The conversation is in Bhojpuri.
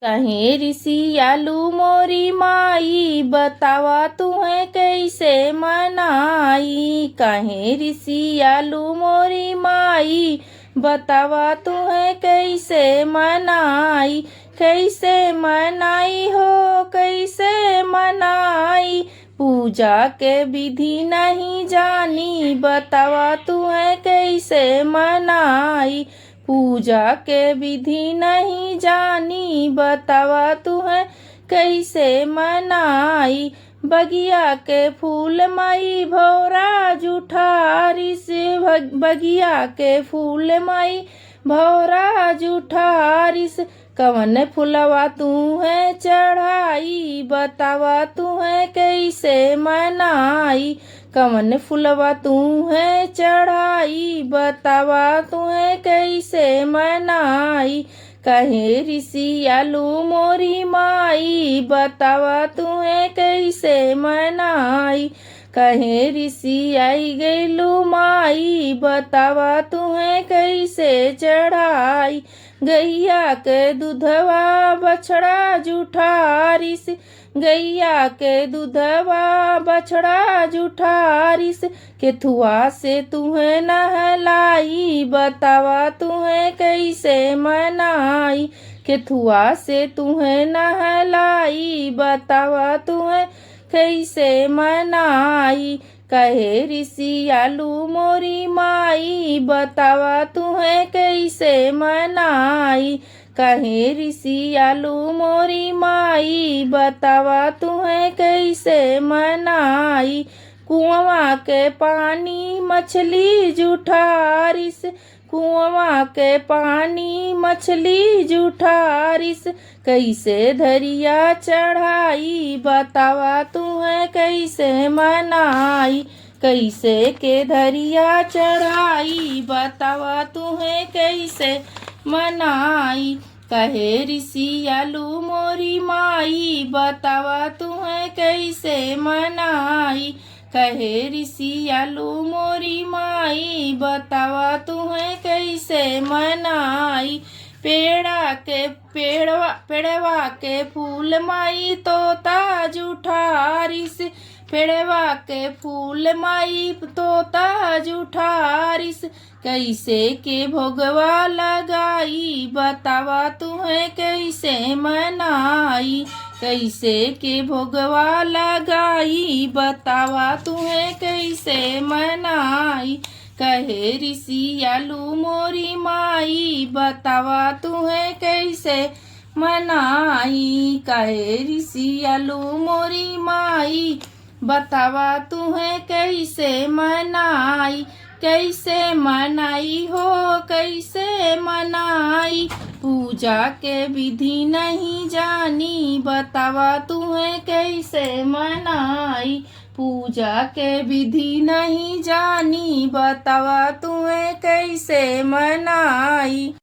कहे ऋषियालु मोरी माई, बतावा तुम्हें कैसे मनाई। कहे ऋषियालु मोरी माई, बतावा तुम्हें कैसे मनाई। कैसे मनाई हो कैसे मनाई, पूजा के विधि नहीं जानी, बतावा तुम्हें कैसे मनाई। पूजा के विधि नहीं जानी, बतावा तुम्हें कैसे मनाई। बगिया के फूल माई भौरा जुठारी से, बगिया के फूल माई भौरा जुठारी से, कवन फुलवा तू है चढ़ाई, बतावा तू है कैसे मनाई। कवन फुलवा तू है चढ़ाई, बतावा तू है कैसे मनाई। कहे ऋषियालु मोरी माई, बतावा तू है कैसे मनाई। कहे ऋषि आई गैलू माई, बतावा तुम्हें कैसे चढ़ाई। गैया के दूधवा बछड़ा जुठारिस, गैया के दूधवा बछड़ा जुठारिस, केथुआ से तुम्हें नहलाई, बतावा तुम्हें कैसे मनाई। केथुआ से तुम्हें नहलाई, बतावा तुम्हें कैसे मनाई। कहे ऋषियालु मोरी माई, बतावा तुम्हें कैसे मनाई। कहे ऋषियालु मोरी माई, बतावा तुम्हें कैसे मनाई। कुआं के पानी मछली जुठारिस, कुआं के पानी मछली जुठारिस, कैसे धरिया चढ़ाई, बतावा तुम्हें कैसे मनाई। कैसे के धरिया चढ़ाई, बतावा तुम्हें कैसे मनाई। कहे ऋषियालु मोरी माई, बतावा तुम्हें कैसे मनाई। कहे ऋषियालु मोरी माई, बतावा तुम्हें कैसे मनाई। पेड़वा के फूल माई तोता जुठारिस, पेड़वा के फूल माई तोता जुठारिस, कैसे के भोगवा लगाई, बतावा तुम्हें कैसे मनाई। कैसे के भोगवा लगाई, बतावा तुम्हें कैसे मनाई। कहे ऋषियालु मोरी माई, बतावा तुम्हें कैसे मनाई। कहे ऋषियालु मोरी माई, बतावा तुम्हें कैसे मनाई। कैसे मनाई हो कैसे मनाई, पूजा के विधि नहीं जानी, बतावा तुम्हें कैसे मनाई। पूजा के विधि नहीं जानी, बतावा तुम्हें कैसे मनाई।